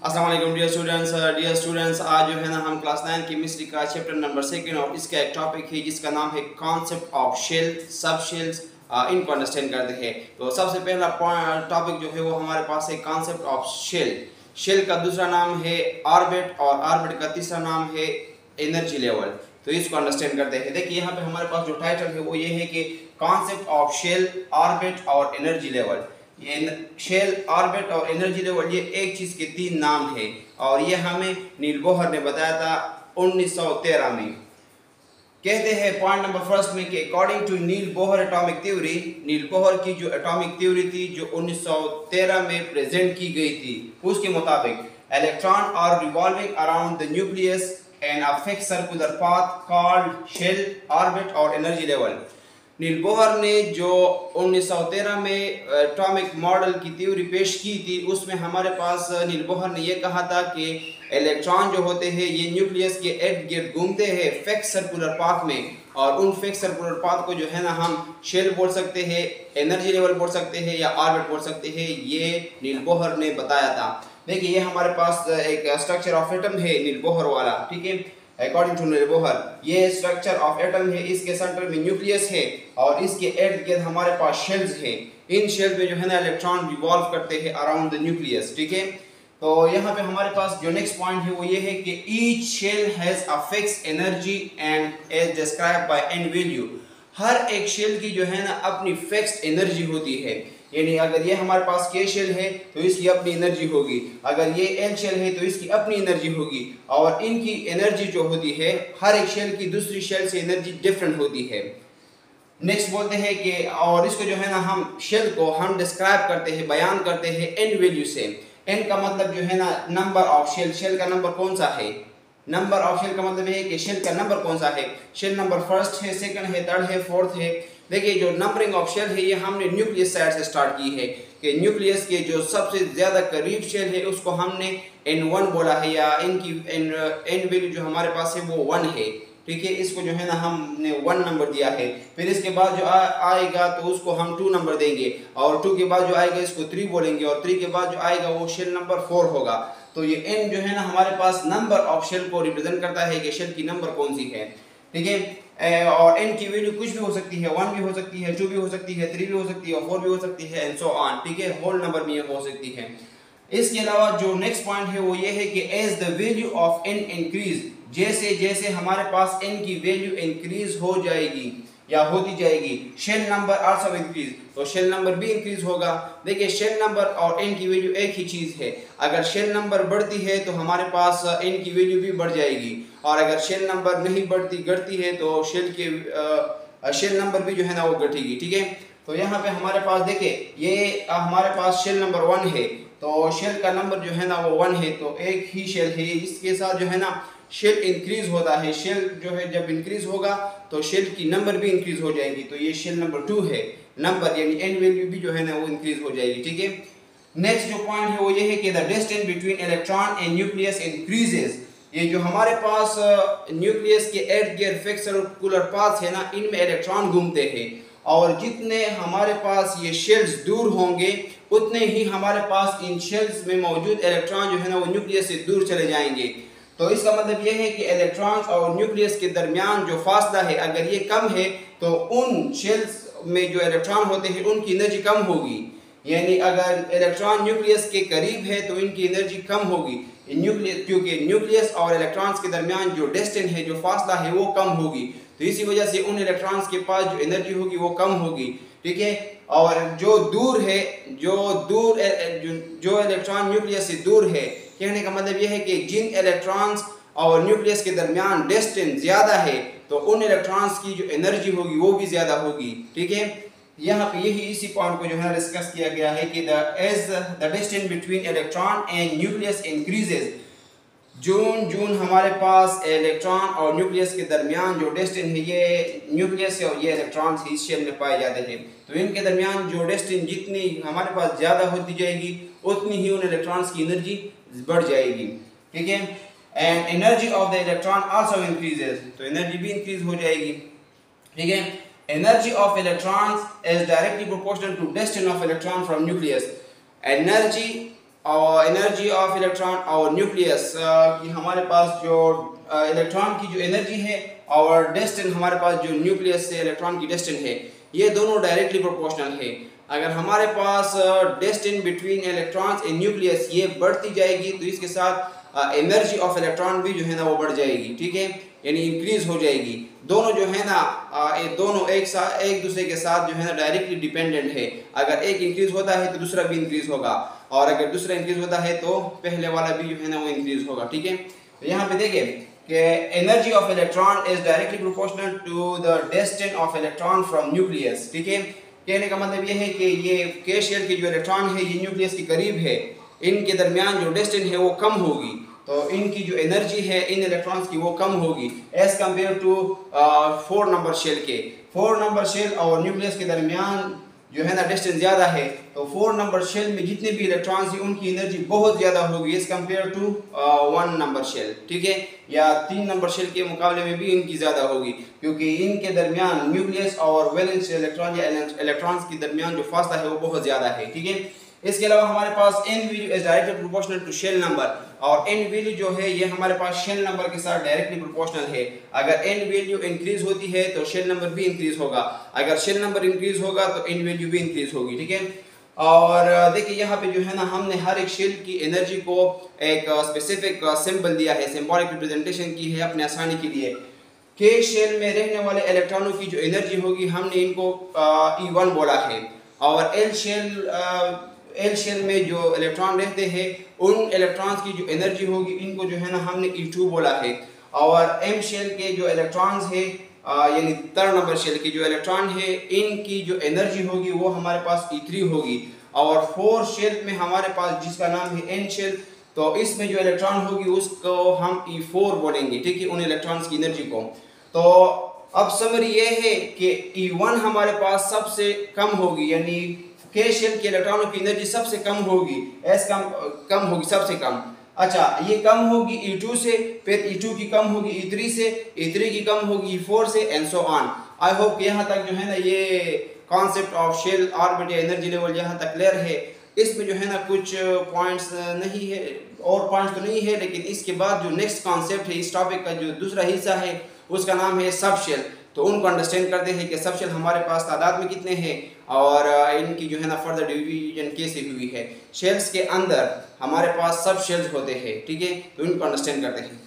अस्सलाम वालेकुम dear students, आज जो है ना हम क्लास 9 केमिस्ट्री का चैप्टर नंबर 2 और इसका एक टॉपिक है जिसका नाम है concept of shell sub shells. इनको अंडरस्टैंड करते हैं। तो सबसे पहला टॉपिक जो है वो हमारे पास है कॉन्सेप्ट ऑफ शेल। शेल का दूसरा नाम है ऑर्बिट और ऑर्बिट का तीसरा नाम है एनर्जी लेवल। तो इसको अंडरस्टैंड करते हैं। देखिए यहाँ पे हमारे पास जो टाइटल है वो ये है कि कॉन्सेप्ट ऑफ शेल, ऑर्बिट और एनर्जी लेवल। ये शेल, ऑर्बिट और एनर्जी लेवल ये एक चीज के तीन नाम है और ये हमें नील बोहर ने बताया था 1913 में। कहते हैं पॉइंट नंबर फर्स्ट में कि according to Niels Bohr atomic theory, Niels Bohr की जो एटॉमिक थ्योरी थी जो 1913 में प्रेजेंट की गई थी, उसके मुताबिक electron are revolving around the nucleus and a fixed circular path called shell, orbit और एनर्जी लेवल। नील बोहर ने जो 1913 में एटॉमिक मॉडल की थ्योरी पेश की थी उसमें हमारे पास नील बोहर ने यह कहा था कि इलेक्ट्रॉन जो होते हैं ये न्यूक्लियस के इर्द गिर्द घूमते हैं फिक्स सर्कुलर पाथ में, और उन फिक्स सर्कुलर पाथ को जो है ना हम शेल बोल सकते हैं, एनर्जी लेवल बोल सकते हैं या ऑर्बिट बोल सकते हैं। ये नील बोहर ने बताया था। देखिए ये हमारे पास एक स्ट्रक्चर ऑफ एटम है नील बोहर वाला, ठीक है। अकॉर्डिंग टू नील बोहर ये स्ट्रक्चर ऑफ एटम है, इसके सेंटर में न्यूक्लियस है और इसके इर्द गिर्द हमारे पास शेल्स है। इन शेल्स में जो है ना इलेक्ट्रॉन रिवॉल्व करते हैं अराउंड द न्यूक्लियस, ठीक है। तो यहाँ पे हमारे पास जो नेक्स्ट पॉइंट है वो ये है कि each shell has a fixed energy and as described by n value. हर एक शेल की जो है ना अपनी फिक्स्ड एनर्जी होती है, यानी अगर ये हमारे पास के शेल है तो इसकी अपनी एनर्जी होगी, अगर ये एल शेल है तो इसकी अपनी एनर्जी होगी, और इनकी एनर्जी जो होती है हर एक शेल की दूसरी शेल से एनर्जी डिफरेंट होती है। नेक्स्ट बोलते हैं कि और इसको जो है ना हम शेल को हम डिस्क्राइब करते हैं, बयान करते हैं एन वैल्यू से। एन का मतलब जो है ना नंबर ऑफ शेल, शेल का नंबर कौन सा है। नंबर ऑफ शेल का मतलब है कि शेल का नंबर कौन सा है, शेल नंबर फर्स्ट है, सेकंड है, थर्ड है, फोर्थ है। देखिए जो नंबरिंग ऑफ शेल है ये हमने न्यूक्लियस साइड से स्टार्ट की है कि न्यूक्लियस के जो सबसे ज्यादा करीब शेल है उसको हमने N1 बोला है, या इनकी एन वैल्यू जो हमारे पास है वो 1 है, ठीक है। इसको जो है ना हमने 1 नंबर दिया है। फिर इसके बाद जो आएगा तो उसको हम 2 नंबर देंगे, और 2 के बाद जो आएगा इसको 3 बोलेंगे, और 3 के बाद जो आएगा वो शेल नंबर 4 होगा। तो ये n जो है ना हमारे पास नंबर ऑफ शेल को रिप्रेजेंट करता है कि शेल की नंबर कौन सी है, ठीक है। और n की वैल्यू कुछ भी हो सकती है, 1 भी हो सकती है, 2 भी हो सकती है, 3 भी हो सकती है, और 4 भी हो सकती है, एंड सो ऑन, ठीक है। होल नंबर भी हो सकती है। इसके अलावा जो नेक्स्ट पॉइंट है वो ये है कि as the value of n increase, जैसे जैसे हमारे पास n की वैल्यू इंक्रीज हो जाएगी या होती जाएगी, शेल नंबर आल्सो इंक्रीज, तो शेल नंबर भी इंक्रीज होगा। देखिए शेल नंबर और n की वैल्यू एक ही चीज है। अगर शेल नंबर बढ़ती है तो हमारे पास n की वैल्यू भी बढ़ जाएगी, और अगर शेल नंबर नहीं बढ़ती घटती है तो शेल नंबर भी जो है ना वो घटेगी, ठीक है। तो यहाँ पे हमारे पास देखिए ये हमारे पास शेल नंबर 1 है, तो शेल का नंबर जो है ना वो 1 है, तो एक ही शेल है। इसके साथ जो है ना शेल इंक्रीज होता है, शेल जो है जब इंक्रीज होगा तो शेल की नंबर भी इंक्रीज हो जाएगी। तो ये शेल नंबर 2 है, नंबर यानी एन वैल्यू भी जो है ना वो इंक्रीज हो जाएगी, ठीक है। नेक्स्ट जो पॉइंट है वो ये है कि the distance between electron and nucleus increases. ये जो हमारे पास न्यूक्लियस के इर्द गिर्द फिक्स्ड सर्कुलर पाथ है ना, इनमें इलेक्ट्रॉन घूमते हैं, और जितने हमारे पास ये शेल्स दूर होंगे उतने ही हमारे पास इन शेल्स में मौजूद इलेक्ट्रॉन जो है ना वो न्यूक्लियस से दूर चले जाएंगे। तो इसका मतलब यह है कि इलेक्ट्रॉन्स और न्यूक्लियस के दरमियान जो फासला है अगर ये कम है तो उन शेल्स में जो इलेक्ट्रॉन होते हैं उनकी एनर्जी कम होगी, यानी अगर इलेक्ट्रॉन न्यूक्लियस के करीब है तो इनकी एनर्जी कम होगी। न्यूक्लियस क्योंकि न्यूक्लियस और इलेक्ट्रॉन्स के दरमियान जो डिस्टेंस है, जो फासला है वो कम होगी, तो इसी वजह से उन इलेक्ट्रॉन्स के पास जो एनर्जी होगी वो कम होगी, ठीक है। और जो दूर है, जो इलेक्ट्रॉन न्यूक्लियस से दूर है, कहने का मतलब यह है कि जिन इलेक्ट्रॉन्स और न्यूक्लियस के दरमियान डिस्टेंस ज्यादा है तो उन इलेक्ट्रॉन्स की जो एनर्जी होगी वो भी ज्यादा होगी, ठीक है। यहाँ पे यही इसी पॉइंट को जो है डिस्कस किया गया है कि as the distance between electron and nucleus increases, जून हमारे पास इलेक्ट्रॉन और न्यूक्लियस के दरमियान जो डिस्टेंस है, ये न्यूक्लियस है और ये इलेक्ट्रॉन्स इस शेल में पाए जाते हैं, तो इनके दरमियान जो डिस्टेंस जितनी हमारे पास ज़्यादा होती जाएगी उतनी ही उन इलेक्ट्रॉन्स की एनर्जी बढ़ जाएगी, ठीक है। And energy of the electron also increases, तो एनर्जी भी इंक्रीज हो जाएगी, ठीक है। Energy of electrons is directly proportional to distance of electron from nucleus. Energy और एनर्जी ऑफ इलेक्ट्रॉन और न्यूक्लियस कि हमारे पास जो इलेक्ट्रॉन की जो एनर्जी है और डिस्टेंस हमारे पास जो न्यूक्लियस से इलेक्ट्रॉन की डिस्टेंस है, ये दोनों डायरेक्टली प्रोपोर्शनल है। अगर हमारे पास distance between electrons and nucleus ये बढ़ती जाएगी तो इसके साथ एनर्जी ऑफ इलेक्ट्रॉन भी जो है ना वो बढ़ जाएगी, ठीक है, यानी इंक्रीज हो जाएगी। दोनों जो है ना दोनों एक दूसरे के साथ जो है ना डायरेक्टली डिपेंडेंट है। अगर एक इंक्रीज होता है तो दूसरा भी इंक्रीज होगा, और अगर दूसरा इंक्रीज होता है तो पहले वाला भी जो है ना वो इंक्रीज होगा, ठीक है। तो यहाँ पे देखिए कि energy of electron is directly proportional to the distance of electron from nucleus, ठीक है। कहने का मतलब ये है कि ये के शेल के जो इलेक्ट्रॉन है ये न्यूक्लियस के करीब है, इनके दरमियान जो डिस्टेंस है वो कम होगी, तो इनकी जो एनर्जी है इन इलेक्ट्रॉन्स की वो कम होगी as compare to 4 number shell के। 4 नंबर शेल और न्यूक्लियस के दरमियान जो है ना डिस्टेंस ज़्यादा है, तो 4 नंबर शेल में जितने भी इलेक्ट्रॉन्स हैं उनकी एनर्जी बहुत ज़्यादा होगी as compare to 1 number shell, ठीक है, या 3 नंबर शेल के मुकाबले में भी इनकी ज़्यादा होगी, क्योंकि इनके दरमियान न्यूक्लियस और वैलेंस इलेक्ट्रॉन या इलेक्ट्रॉन्स के दरमियान जो फासला है वो बहुत ज़्यादा है, ठीक है। इसके अलावा हमारे पास n value is directly proportional to shell number, और एन वैल्यू जो है ये हमारे पास शेल नंबर के साथ डायरेक्टली प्रोपोर्शनल है। अगर एन वैल्यू इंक्रीज होती है तो शेल नंबर भी इंक्रीज होगा, अगर शेल नंबर इंक्रीज होगा तो एन वैल्यू भी इंक्रीज होगी, ठीक है। और देखिए यहाँ पे जो है ना हमने हर एक शेल की एनर्जी को एक स्पेसिफिक सिंबल दिया है, सिंबॉलिक रिप्रेजेंटेशन की है अपने आसानी के लिए। के शेल में रहने वाले इलेक्ट्रॉनों की जो एनर्जी होगी हमने इनको E1 बोला है, और एल शेल में जो इलेक्ट्रॉन रहते हैं उन इलेक्ट्रॉन्स की जो एनर्जी होगी इनको जो है ना हमने E2 बोला है, और एम शेल के जो इलेक्ट्रॉन्स है यानी 3rd नंबर शेल की जो इलेक्ट्रॉन है इनकी जो एनर्जी होगी वो हमारे पास E3 होगी, और 4 शेल में हमारे पास जिसका नाम है एन शेल, तो इसमें जो इलेक्ट्रॉन होगी उसको हम E4 बोलेंगे, ठीक है, उन इलेक्ट्रॉन्स की एनर्जी को। तो अब समरी ये है कि E1 हमारे पास सबसे कम होगी, यानी के शेल के इलेक्ट्रॉनों की एनर्जी सबसे कम होगी, कम होगी सबसे कम। अच्छा, ये कम होगी E2 से, फिर E2 की कम होगी E3 से, E3 की कम होगी E4 से, and so on. I hope कि यहाँ तक जो है ना ये कॉन्सेप्ट ऑफ शेल ऑर्बिट या एनर्जी लेवल यहाँ तक क्लियर है। इसमें जो है ना कुछ पॉइंट्स नहीं है, और पॉइंट्स तो नहीं है, लेकिन इसके बाद जो नेक्स्ट कॉन्सेप्ट है इस टॉपिक का जो दूसरा हिस्सा है उसका नाम है सब शेल। तो उनको अंडरस्टैंड करते हैं कि सब शेल हमारे पास तादाद में कितने हैं और इनकी जो है ना फर्दर डिवीजन कैसे हुई है। शेल्स के अंदर हमारे पास सब शेल्स होते हैं, ठीक है, तो इनको अंडरस्टैंड करते हैं।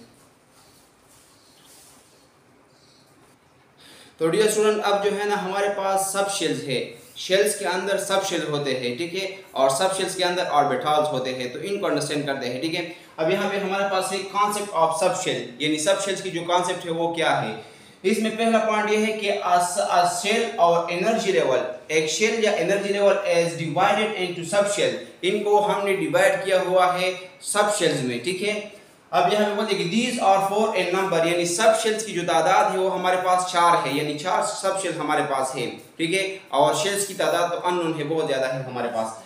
तो डियर स्टूडेंट, अब जो है ना हमारे पास सब शेल्स है, शेल्स के अंदर सब शेल होते हैं, ठीक है, और सब शेल्स के अंदर ऑर्बिटल्स होते हैं, तो इनको अंडरस्टैंड करते हैं, ठीक है। अब यहाँ पे हमारे पास एक कॉन्सेप्ट ऑफ सब शेल, यानी सब शेल्स की जो कॉन्सेप्ट है वो क्या है। इसमें पहला पॉइंट ये है कि शेल और एनर्जी लेवल, एक शेल या energy level is divided into sub shell, इनको हमने डिवाइड किया हुआ है सब शेल्स में, ठीक है। अब यहाँ पे बोलते हैं कि दीज आर 4 इन नंबर, यानी सब शेल्स की जो तादाद है वो हमारे पास 4 है, यानी 4 सब शेल्स हमारे पास है, ठीक है, और शेल्स की तादाद तो अननोन है, बहुत ज्यादा है हमारे पास।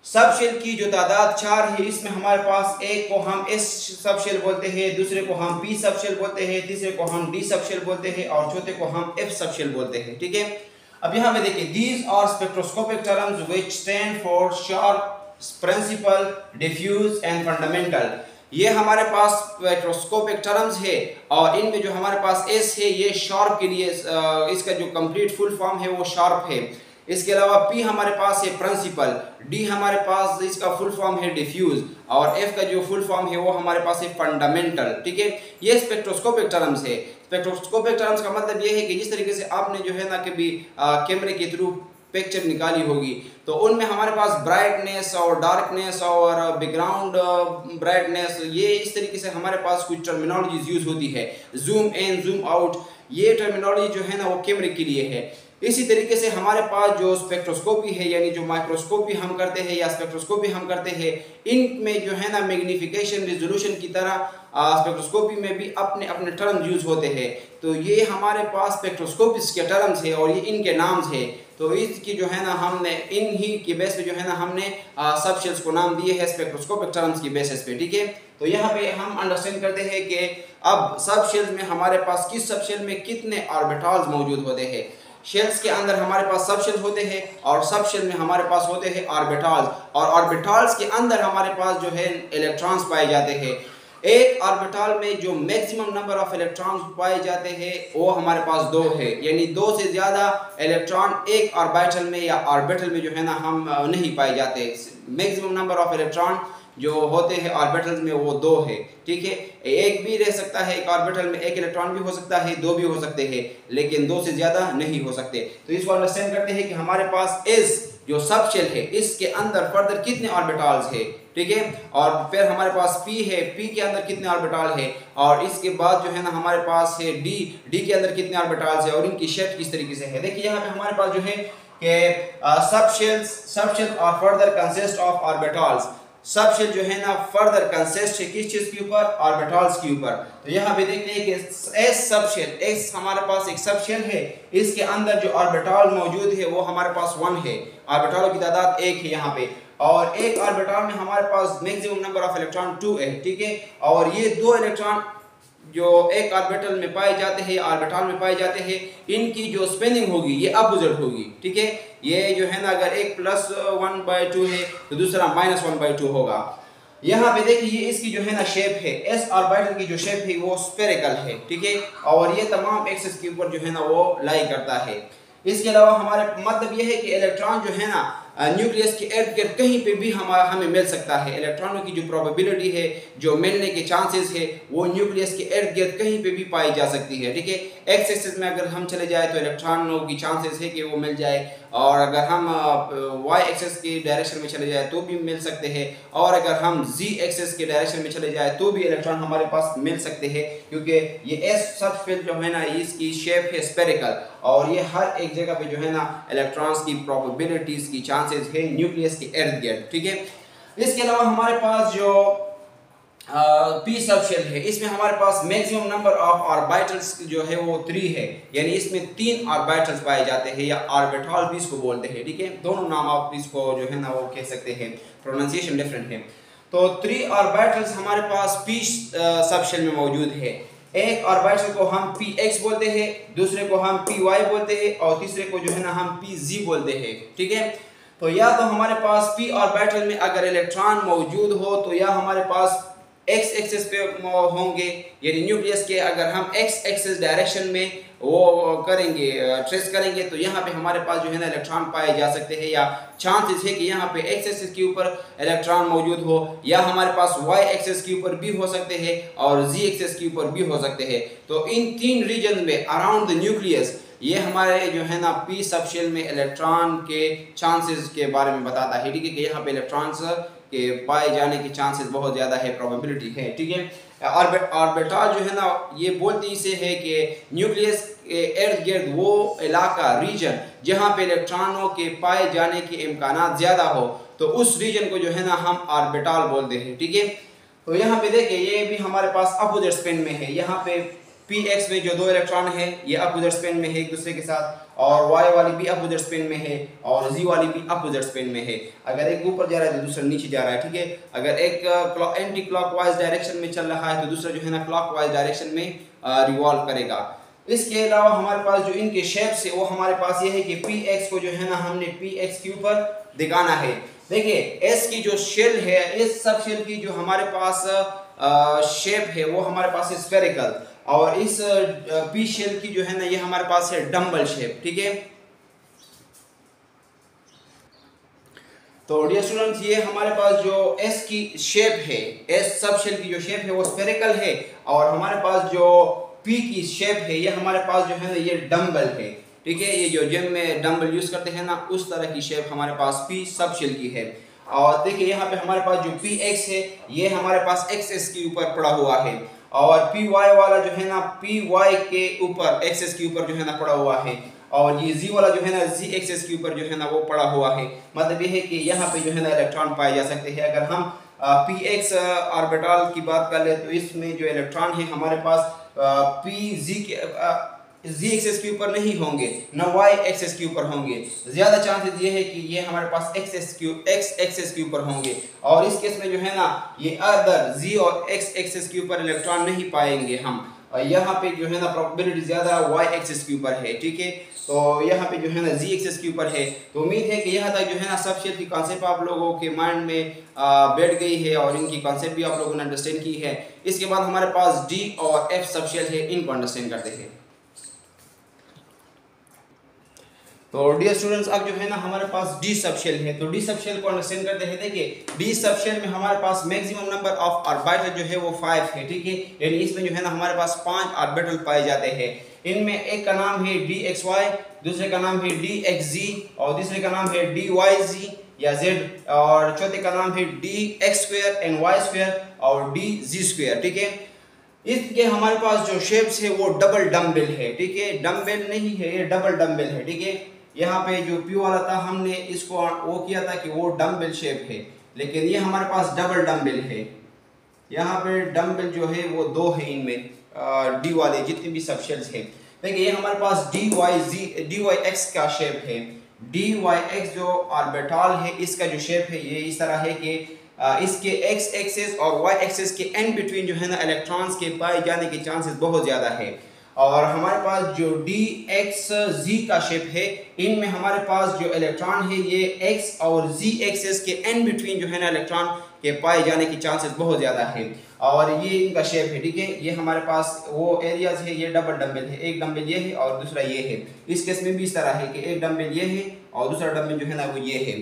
सब शेल की जो तादाद 4 है, इसमें हमारे पास एक को हम एस सब शेल बोलते हैं, दूसरे को हम पी सब शेल बोलते हैं, तीसरे को हम डी सब शेल बोलते हैं, और चौथे को हम एफ सब शेल बोलते हैं, ठीक है। अब यहाँ पे देखिए, these are spectroscopic terms which stand for sharp, principal, diffuse and fundamental. ये हमारे पास स्पेक्ट्रोस्कोपिक टर्म्स है, और इनमें जो हमारे पास एस है ये शार्प के लिए, इसका जो कंप्लीट फुल फॉर्म है वो शार्प है। इसके अलावा पी हमारे पास है प्रिंसिपल, डी हमारे पास इसका फुल फॉर्म है डिफ्यूज, और एफ का जो फुल फॉर्म है वो हमारे पास है फंडामेंटल, ठीक है। ये स्पेक्ट्रोस्कोपिक टर्म्स है। स्पेक्ट्रोस्कोपिक टर्म्स का मतलब ये है कि जिस तरीके से आपने जो है ना कभी कैमरे के थ्रू पिक्चर निकाली होगी, तो उनमें हमारे पास ब्राइटनेस और डार्कनेस और बैकग्राउंड ब्राइटनेस, ये इस तरीके से हमारे पास कुछ टर्मिनोलॉजीज यूज होती है, जूम इन जूम आउट, ये टर्मिनोलॉजी जो है ना वो कैमरे के लिए है। इसी तरीके से हमारे पास जो स्पेक्ट्रोस्कोपी है, यानी जो माइक्रोस्कोपी हम करते हैं या स्पेक्ट्रोस्कोपी हम करते हैं, इनमें जो है ना मैग्नीफिकेशन रिजोल्यूशन की तरह स्पेक्ट्रोस्कोपी में भी अपने अपने टर्म यूज होते हैं। तो ये हमारे पास स्पेक्ट्रोस्कोपिस के टर्म्स है और ये इनके नाम्स है। तो इसकी जो है ना हमने इन ही के बेस पे जो है ना हमने सब शेल्स को नाम दिए हैं स्पेक्ट्रोस्कोपिक टर्म्स की बेसिस पे, ठीक है। तो यहाँ पे हम अंडरस्टैंड करते हैं कि अब सब शेल्स में हमारे पास किस सब शेल में कितने ऑर्बिटल्स मौजूद होते हैं। शेल्स के अंदर हमारे पास सब शेल होते हैं और सब शेल में हमारे पास होते हैं ऑर्बिटल्स, और ऑर्बिटल्स के अंदर हमारे पास जो है इलेक्ट्रॉन्स पाए जाते हैं। एक ऑर्बिटल में जो मैक्सिमम नंबर ऑफ इलेक्ट्रॉन्स पाए जाते हैं वो हमारे पास 2 है, यानी 2 से ज़्यादा इलेक्ट्रॉन एक ऑर्बिटल में या ऑर्बिटल में जो है ना हम नहीं पाए जाते। मैक्सिमम नंबर ऑफ इलेक्ट्रॉन जो होते हैं ऑर्बिटल्स में वो 2 है, ठीक है। एक भी रह सकता है, एक ऑर्बिटल में एक इलेक्ट्रॉन भी हो सकता है, 2 भी हो सकते हैं, लेकिन 2 से ज़्यादा नहीं हो सकते। तो इसको अंडरस्टैंड करते हैं कि हमारे पास इस जो सब शेल है इसके अंदर फर्दर कितने ऑर्बिटल्स है, ठीक है। और फिर हमारे पास p है, p के अंदर कितने ऑर्बिटल है, और इसके बाद जो है ना हमारे पास है d के अंदर कितने ऑर्बिटल्स है और इनकी शेप किस तरीके से है। देखिए यहाँ पे हमारे पास जो है कि सब शेल और further consist of orbitals. Sub shell जो है ना फर्दर कंसिस्ट है किस चीज के ऊपर, ऑर्बिटल्स के ऊपर। तो यहाँ पे देखते हैं कि एस सब शेल, एस हमारे पास एक सब शेल है, इसके अंदर जो ऑर्बिटल मौजूद है वो हमारे पास 1 है, ऑर्बिटलों की तादाद 1 है यहाँ पे, और एक ऑर्बिटल में हमारे पास मैक्सिमम नंबर ऑफ इलेक्ट्रॉन 2 है, ठीक है। और ये 2 इलेक्ट्रॉन जो एक ऑर्बिटल में पाए जाते हैं, ऑर्बिटल में पाए जाते हैं, इनकी जो स्पिनिंग होगी ये अपोजिट होगी, ठीक है। ये जो है ना अगर एक +1/2 है तो दूसरा -1/2 होगा। यहाँ पे देखिए ये इसकी जो है ना शेप है, एस ऑर्बिटल की जो शेप है वो स्फेरिकल है, ठीक है, और ये तमाम एक्सिस के ऊपर जो है ना वो लाई करता है। इसके अलावा हमारे मतलब ये है कि इलेक्ट्रॉन जो है ना न्यूक्लियस के इर्द गिर्द कहीं पे भी हमें मिल सकता है। इलेक्ट्रॉनों की जो प्रोबेबिलिटी है, जो मिलने के चांसेस है, वो न्यूक्लियस के इर्द गिर्द कहीं पे भी पाई जा सकती है, ठीक है। एक्स एक्सिस में अगर हम चले जाए तो इलेक्ट्रॉनों की चांसेस है कि वो मिल जाए, और अगर हम वाई एक्सिस की डायरेक्शन में चले जाए तो भी मिल सकते हैं, और अगर हम जी एक्सिस के डायरेक्शन में चले जाए तो भी इलेक्ट्रॉन हमारे पास मिल सकते हैं, क्योंकि ये एस सब शेल जो है ना इसकी शेप है स्फेरिकल, और ये हर एक जगह पे जो है ना इलेक्ट्रॉन्स की प्रोबेबिलिटीज की चांसेस है न्यूक्लियस के इर्द गिर्द, ठीक है। इसके अलावा हमारे पास जो पी सब शेल है, इसमें हमारे पास मैक्सिमम नंबर ऑफ ऑर्बिटल्स जो है वो 3 है, यानी इसमें 3 ऑर्बिटल्स पाए जाते हैं, या ऑर्बिटल भी इसको बोलते हैं, ठीक है। दोनों नाम आप इसको जो है ना वो कह सकते हैं, प्रोनाउंसिएशन डिफरेंट है। तो 3 ऑर्बिटल्स हमारे पास पी सब शेल में मौजूद है। एक ऑर्बिटल को हम px बोलते हैं, दूसरे को हम py बोलते हैं, और तीसरे को जो है ना हम pz बोलते हैं, ठीक है। तो या तो हमारे पास p ऑर्बिटल में अगर इलेक्ट्रॉन मौजूद हो तो या हमारे पास x एक्सिस पे होंगे, यानी न्यूक्लियस के अगर हम x एक्सिस डायरेक्शन में वो करेंगे, ट्रेस करेंगे, तो यहाँ पे हमारे पास जो है ना इलेक्ट्रॉन पाए जा सकते हैं, या चांसेस है कि यहाँ पे x एक्सिस के ऊपर इलेक्ट्रॉन मौजूद हो, या हमारे पास y एक्सिस के ऊपर भी हो सकते हैं और z एक्सिस के ऊपर भी हो सकते हैं। तो इन 3 रीजन में अराउंड द न्यूक्लियस ये हमारे जो है ना पी सब शेल में इलेक्ट्रॉन के चांसेस के बारे में बताता है, ठीक है, कि यहाँ पे इलेक्ट्रॉन्स के पाए जाने के चांसेस बहुत ज़्यादा है, प्रोबेबिलिटी है, ठीक है। ऑर्बिटल जो है ना ये बोलती से है कि न्यूक्लियस के इर्द गिर्द वो इलाका, रीजन जहाँ पे इलेक्ट्रॉनों के पाए जाने के इम्कानात ज़्यादा हो, तो उस रीजन को जो है ना हम ऑर्बिटल बोलते हैं, ठीक है। तो यहाँ पे देखिए ये भी हमारे पास अपोजिट स्पिन में है, यहाँ पे px में जो 2 इलेक्ट्रॉन है ये अपोजिट स्पिन में है एक दूसरे के साथ, और y वाली भी अपोजिट स्पिन में है, और z वाली भी अपोजिट स्पिन में है। अगर एक ऊपर जा रहा है तो दूसरा नीचे जा रहा है, ठीक है। अगर एक एंटी क्लॉकवाइज डायरेक्शन में चल रहा है तो दूसरा जो है ना क्लॉकवाइज डायरेक्शन में रिवॉल्व करेगा। इसके अलावा हमारे पास जो इनके शेप्स है वो हमारे पास ये है कि px को जो है ना हमने px के ऊपर दिखाना है। देखिए s की जो शेल है, इस सब शेल की जो हमारे पास शेप है वो हमारे पास है स्फेरिकल, और इस पी शेल की जो है ना ये हमारे पास है डम्बल शेप, ठीक है। तो डियर स्टूडेंट्स ये हमारे पास जो एस की शेप है, एस सब शेल की जो शेप है वो स्फेरिकल है, और हमारे पास जो पी की शेप है ये हमारे पास जो है ना ये डम्बल है, ठीक है। ये जो जिम में डम्बल यूज करते हैं ना उस तरह की शेप हमारे पास पी सब शेल की है। और देखिए यहाँ पे हमारे पास जो पी एक्स है ये हमारे पास एक्स एस के ऊपर पड़ा हुआ है, और पी वाई वाला जो है ना पी वाई के ऊपर एक्स एस के ऊपर जो है ना पड़ा हुआ है, और ये जी वाला जो है ना जी एक्सिस के ऊपर जो है ना वो पड़ा हुआ है। मतलब ये है कि यहाँ पे जो है ना इलेक्ट्रॉन पाए जा सकते हैं। अगर हम पी एक्स ऑर्बिटल की बात कर ले तो इसमें जो इलेक्ट्रॉन है हमारे पास पी जी के जी एक्सिस के ऊपर नहीं होंगे, न वाई एक्सिस के ऊपर होंगे। ज़्यादा चांसेस ये है कि ये हमारे पास एक्स एक्सिस के ऊपर होंगे, और इस केस में जो है ना ये अदर जी और एक्स एक्सिस के ऊपर इलेक्ट्रॉन नहीं पाएंगे हम। यहाँ पे जो है ना प्रोबेबिलिटी ज़्यादा वाई एक्सिस के ऊपर है, ठीक है। तो यहाँ पे जो है ना जी एक्सेस के ऊपर है। तो उम्मीद है कि यहाँ तक जो है ना सब शेल की कॉन्सेप्ट आप लोगों के माइंड में बैठ गई है और इनकी कॉन्सेप्ट भी आप लोगों ने अंडरस्टैंड की है। इसके बाद हमारे पास डी और एफ सब शेल है, इनको अंडरस्टैंड करते हैं। तो डियर स्टूडेंट्स अब जो है ना हमारे पास डी सबशेल है, तो डी सबशेल को अंडरस्टैंड करते हैं। देखिए डी सबशेल में हमारे पास मैक्सिमम नंबर ऑफ ऑर्बिटल जो है वो 5 है, ठीक है। यानी इसमें जो है ना हमारे पास 5 ऑर्बिटल पाए जाते हैं। इनमें एक का नाम है डी एक्स वाई, दूसरे का नाम है डी एक्स जी और तीसरे का नाम है डी वाई जी या जेड, और चौथे का नाम है D X square and Y square और डी जी स्क्वायर, ठीक है। इसके हमारे पास जो शेप्स है वो डबल डम्बेल है, ठीक है। डम्बेल नहीं है, ये डबल डम्बेल है, ठीक है। यहाँ पे जो पी वाला था हमने इसको वो किया था कि वो डम्बेल शेप है, लेकिन ये हमारे पास डबल डम्बेल है। यहाँ पे डम्बेल जो है वो 2 है इनमें डी वाले जितने भी सबशेल्स है। देखिए ये हमारे पास डी वाई एक्स का शेप है। डी वाई एक्स जो ऑर्बिटल है इसका जो शेप है ये इस तरह है कि इसके एक्स एक्सेस और वाई एक्सेस के एंड बिटवीन जो है ना इलेक्ट्रॉन्स के पाए जाने के चांसेस बहुत ज़्यादा है। और हमारे पास जो डी एक्स जी का शेप है, इनमें हमारे पास जो इलेक्ट्रॉन है ये एक्स और जी एक्सेस के एंड बिटवीन जो है ना इलेक्ट्रॉन के पाए जाने की चांसेस बहुत ज़्यादा है। और ये इनका शेप है, ठीक है। ये हमारे पास वो एरियाज है, ये डबल डम्बेल है, एक डम्बेल ये है और दूसरा ये है। इस केस में भी इस तरह है कि एक डम्बेल ये है और दूसरा डम्बेल जो है ना वो ये है।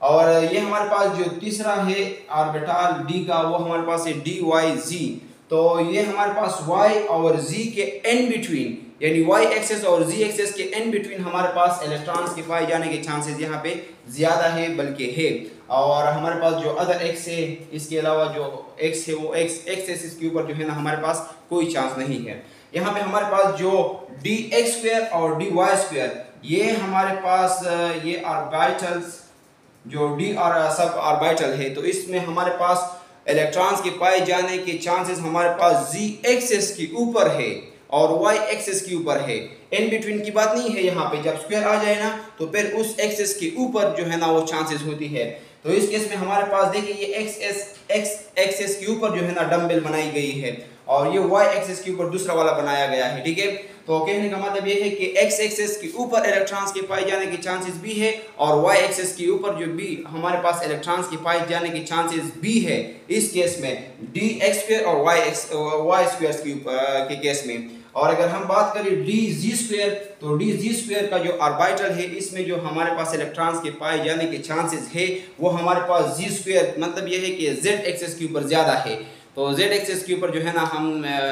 और ये हमारे पास जो तीसरा है ऑर्बिटल डी का, वो हमारे पास है डी वाई जी। तो ये हमारे पास y और z के एंड बिटवीन, यानी y एक्सेस और z एक्सेस के एंड बिटवीन हमारे पास इलेक्ट्रॉन्स के पाए जाने के चांसेस यहाँ पे ज़्यादा है बल्कि है। और हमारे पास जो अदर x है, इसके अलावा जो x है वो x एक्सेस के ऊपर जो है ना हमारे पास कोई चांस नहीं है। यहाँ पे हमारे पास जो डी एक्स स्क्वायर और डी वाई स्क्वायर, ये हमारे पास ये ऑर्बिटल्स जो डी और सब ऑर्बिटल है, तो इसमें हमारे पास इलेक्ट्रॉन्स के पाए जाने के चांसेस हमारे पास जी एक्सेस के ऊपर है और वाई एक्सेस के ऊपर है। इन बिटवीन की बात नहीं है, यहाँ पे जब स्क्वायर आ जाए ना तो फिर उस एक्सेस के ऊपर जो है ना वो चांसेस होती है। तो इस केस में हमारे पास देखिए ये एक्स एक्सेस के ऊपर जो है ना डम्बेल बनाई गई है और ये वाई एक्सेस के ऊपर दूसरा वाला बनाया गया है, ठीक है। तो कहने का मतलब ये है कि एक्स एक्सेस के ऊपर इलेक्ट्रॉन्स के पाए जाने के चांसेस भी है और वाई एक्सेस के ऊपर जो भी हमारे पास इलेक्ट्रॉन्स के पाए जाने के चांसेस भी है। इस केस में डी एक्स स्क्वायर और वाई स्क्वायर के केस में। और अगर हम बात करें डी जी स्क्वायर, तो डी जी स्क्वायर का जो ऑर्बिटल है इसमें जो हमारे पास इलेक्ट्रॉन्स के पाए जाने के चांसेस है वो हमारे पास जी स्क्वायर, मतलब ये है कि जेड एक्सेस के ऊपर ज़्यादा है। तो जेड एक्सेस के ऊपर जो है ना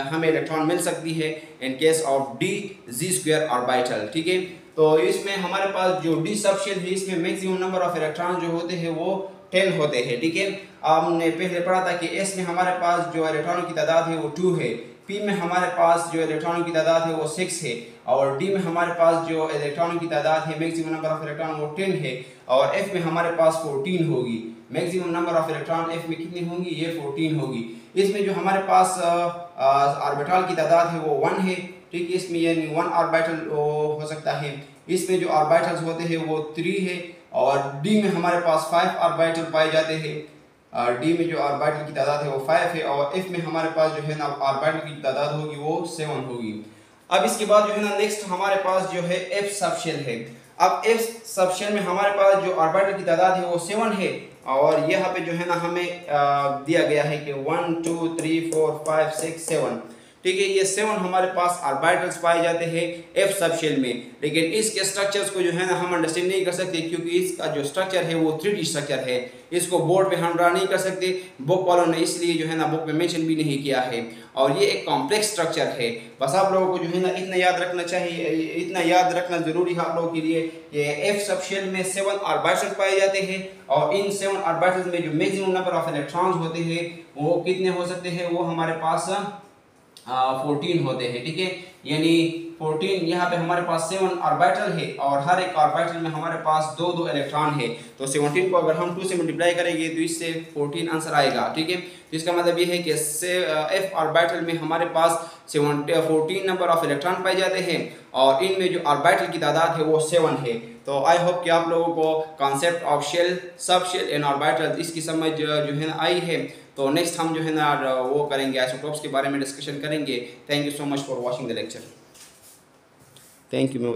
हमें इलेक्ट्रॉन मिल सकती है in case of D Z square orbital, ठीक है। तो इसमें हमारे पास जो डी सबशेल है इसमें मैक्सिमम नंबर ऑफ इलेक्ट्रॉन जो होते हैं वो 10 होते हैं, ठीक है। हमने पहले पढ़ा था कि एस में हमारे पास जो इलेक्ट्रॉनों की तादाद है वो 2 है, पी में हमारे पास जो इलेक्ट्रॉनों की तादाद है वो 6 है और डी में हमारे पास जो इलेक्ट्रॉनों की तादाद है मैक्सिमम नंबर ऑफ इलेक्ट्रॉन वो 10 है और एफ में हमारे पास 14 होगी। Maximum number of electron F में कितनी होंगी, ये 14 होगी। इसमें जो हमारे पास ऑर्बिटल की तादाद है वो 1 है, ठीक है। इसमें यानी 1 ऑर्बिटल हो सकता है। इसमें जो ऑर्बिटल्स होते हैं वो 3 है और डी में हमारे पास 5 ऑर्बिटल पाए जाते हैं। डी में जो ऑर्बिटल की तादाद है वो 5 है और एफ में हमारे पास जो है ना ऑर्बिटल की तादाद होगी वो 7 होगी। अब इसके बाद जो है ना नेक्स्ट हमारे पास जो है एफ सबशेल है। अब एफ सबशेल में हमारे पास जो ऑर्बिटल की तादाद है वो 7 है और यहाँ पे जो है ना हमें दिया गया है कि 1 2 3 4 5 6 7, ठीक है। ये 7 हमारे पास ऑर्बिटल्स पाए जाते हैं एफ सबशेल में, लेकिन इसके स्ट्रक्चर्स को जो है ना हम अंडरस्टैंड नहीं कर सकते क्योंकि इसका जो स्ट्रक्चर है वो 3D स्ट्रक्चर है। इसको बोर्ड पे हम ड्रा नहीं कर सकते, बुक वालों ने इसलिए जो है ना बुक में मेंशन भी नहीं किया है और ये एक कॉम्प्लेक्स स्ट्रक्चर है। बस आप लोगों को जो है ना इतना याद रखना चाहिए, इतना याद रखना ज़रूरी है आप लोगों के लिए कि एफ सबशेल में 7 ऑर्बिटल्स पाए जाते हैं और इन 7 ऑर्बिटल्स में जो मैक्सिमम नंबर ऑफ इलेक्ट्रॉन्स होते हैं वो कितने हो सकते हैं, वो हमारे पास 14 होते हैं, ठीक है। यानी 14 यहाँ पे हमारे पास 7 ऑर्बिटल है और हर एक ऑर्बिटल में हमारे पास 2 इलेक्ट्रॉन है। तो 17 को अगर हम 2 से मल्टीप्लाई करेंगे तो इससे 14 आंसर आएगा, ठीक है। तो इसका मतलब ये है कि एफ ऑर्बिटल में हमारे पास 14 नंबर ऑफ इलेक्ट्रॉन पाए जाते हैं और इनमें जो ऑर्बिटल की तादाद है वो 7 है। तो आई होप कि आप लोगों को concept of shell, sub shell and orbital इसकी समझ जो है ना आई है। तो नेक्स्ट हम जो है ना वो करेंगे आइसोटोप्स के बारे में डिस्कशन करेंगे। Thank you so much for watching the lecture. Thank you.